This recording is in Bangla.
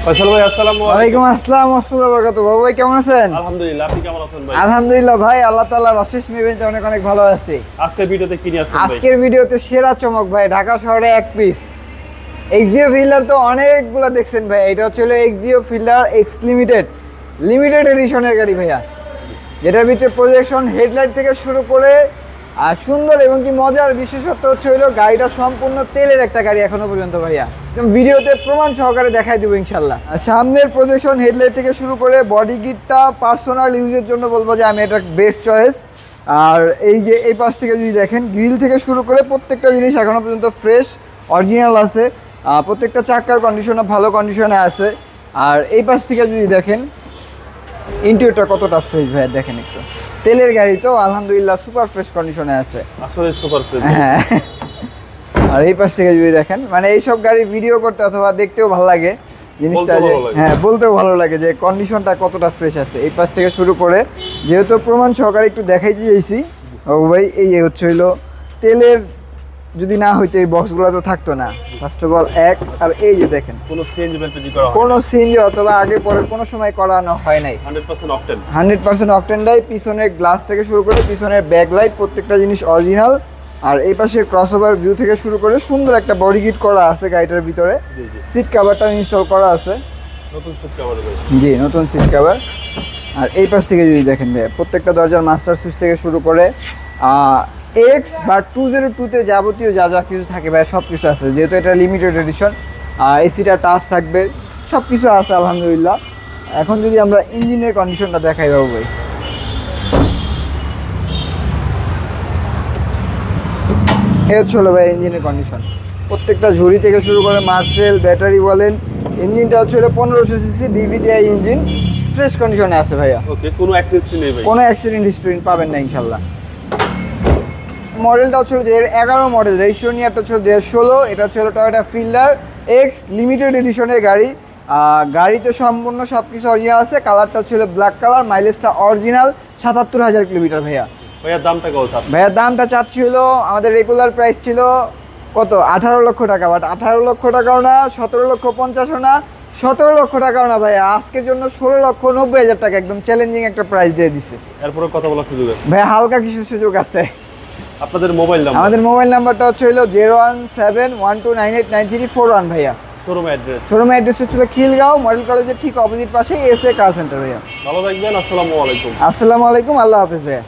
ফয়সাল ভাই আসসালামু ওয়ালাইকুম আসসালাম ওয়া রাহমাতুল্লাহি ওয়া বারাকাতুহু। বাবু ভাই কেমন আছেন? আলহামদুলিল্লাহ, আপনি কেমন আছেন ভাই? আলহামদুলিল্লাহ ভাই, আল্লাহ তাআলার অশেষ মেহেরবানিতে অনেক অনেক ভালো আছি। আজকের ভিডিওতে কি নিয়ে আসছেন ভাই? আজকের ভিডিওতে সেরা চমক ভাই, ঢাকা শহরে এক পিস এক্সিও ফিল্ডার তো অনেকগুলো দেখছেন ভাই। এটা হচ্ছে এক্সিও ফিল্ডার এক্স লিমিটেড এডিশনের গাড়ি ভাইয়া, যেটার ভিতরে প্রজেকশন হেডলাইট থেকে শুরু করে আর সুন্দর এবং কি মজার বিশেষত্ব হচ্ছে গাড়িটা সম্পূর্ণ তেলের একটা গাড়ি এখনো পর্যন্ত ভাইয়া। ভিডিওতে প্রমাণ সহকারে দেখাই দেবো ইনশাল্লাহ। সামনের প্রজেকশন হেডলাইট থেকে শুরু করে বডি কিটটা পার্সোনাল ইউজের জন্য বলবো যে আমি এটা বেস্ট চয়েস। আর এই যে এই পাশ থেকে যদি দেখেন, গ্রিল থেকে শুরু করে প্রত্যেকটা জিনিস এখনো পর্যন্ত ফ্রেশ অরিজিনাল আছে। প্রত্যেকটা চাকার কন্ডিশনও ভালো কন্ডিশনে আছে। আর এই পাশ থেকে যদি দেখেন ইন্টেরিয়রটা কতটা ফ্রেশ ভাই, দেখেন একটু। তেলের গাড়ি তো আলহামদুলিল্লাহ সুপার ফ্রেশ কন্ডিশনে আছে, আসলে সুপার ফ্রেশ। হ্যাঁ। আর এই পাশ থেকে যদি দেখেন, মানে এইসব গাড়ি ভিডিও করতে অথবা দেখতেও ভালো লাগে জিনিসটা, যে হ্যাঁ বলতেও ভালো লাগে যে কন্ডিশনটা কতটা ফ্রেশ আছে। এই পাশ থেকে শুরু করে যেহেতু প্রমাণ সহকারে একটু দেখাইতে চাইছি ও ভাই, এই হচ্ছে তেলের যদি না হইতো এই বক্সগুলো তো থাকতো না ফার্স্ট অফ অল এক। আর এই যে দেখেন কোনো সিএনজি বেলপেজি করা হয়, কোনো সিএনজি অথবা আগে পরে কোনো সময় করানো হয় নাই। 100% অকটেন, 100% অকটেনটাই। পিছনের গ্লাস থেকে শুরু করে পিছনের ব্যাকলাইট প্রত্যেকটা জিনিস অরিজিনাল। আর এই পাশের ক্রসওভার ভিউ থেকে শুরু করে সুন্দর একটা বডি কিট করা আছে গাড়িটার ভিতরে। সিট কভারটাও ইনস্টল করা আছে, নতুন সিট কভার ভাই। জি, নতুন সিট কভার। আর এই পাশ থেকে যদি দেখেন ভাই, প্রত্যেকটা দরজার মাস্টার সুইচ থেকে শুরু করে এক্স বা 202-তে যাবতীয় যা যা কিছু থাকে ভাই সব কিছু আছে, যেহেতু এটা লিমিটেড এডিশন। এসিটা টাচ থাকবে, সব কিছু আছে আলহামদুলিল্লাহ। এখন যদি আমরা ইঞ্জিনের কন্ডিশনটা দেখাই বাবু ভাই, এই হচ্ছে ভাই ইঞ্জিনের কন্ডিশন। প্রত্যেকটা ঝুড়ি থেকে শুরু করে মার্সেল ব্যাটারি বলেন, ইঞ্জিনটা হচ্ছে 1500 সিসি বিভিটিআই ইঞ্জিন, ফ্রেশ কন্ডিশনে আছে ভাইয়া। ওকে, কোনো অ্যাক্সিডেন্ট নেই ভাই? কোনো অ্যাক্সিডেন্ট হিস্ট্রি পাবেন না ইনশাল্লাহ। মডেলটা হচ্ছে 2011 মডেল, রেজিস্ট্রেশন ইয়ারটা হচ্ছে 2016। এটা হচ্ছে টয়োটা ফিল্ডার এক্স লিমিটেড এডিশনের গাড়ি। গাড়িতে সম্পূর্ণ সব কিছু অরিজিনাল আছে। কালারটা হচ্ছে ব্ল্যাক কালার, মাইলেজটা অরিজিনাল 77,000 কিলোমিটার ভাইয়া। ভাইয়া দামটা কত? ভাইয়া দামটা চাচ্ছিল, আমাদের রেগুলার প্রাইস ছিল কত 18 লক্ষ টাকা, বাট 18 লক্ষ টাকাও না, 17,50,000 না, 17 লক্ষ টাকাও না ভাইয়া। আজকের জন্য 16,90,000 টাকা, একদম চ্যালেঞ্জিং একটা প্রাইস দিয়ে দিচ্ছে। এরপরে কথা বলার সুযোগ আছে ভাইয়া, হালকা কিছু সুযোগ আছে। আপনাদের মোবাইল নাম্বার? আমাদের মোবাইল নাম্বারটা হচ্ছে 01712993941 ভাইয়া। শোরুম অ্যাড্রেস হচ্ছে খিলগাঁও মডেল কলেজের ঠিক অপোজিট পাশে এসএ কার সেন্টার ভাইয়া। ভালো থাকবেন, আসসালামু আলাইকুম। আসসালামু আলাইকুম, আল্লাহ হাফেজ ভাইয়া।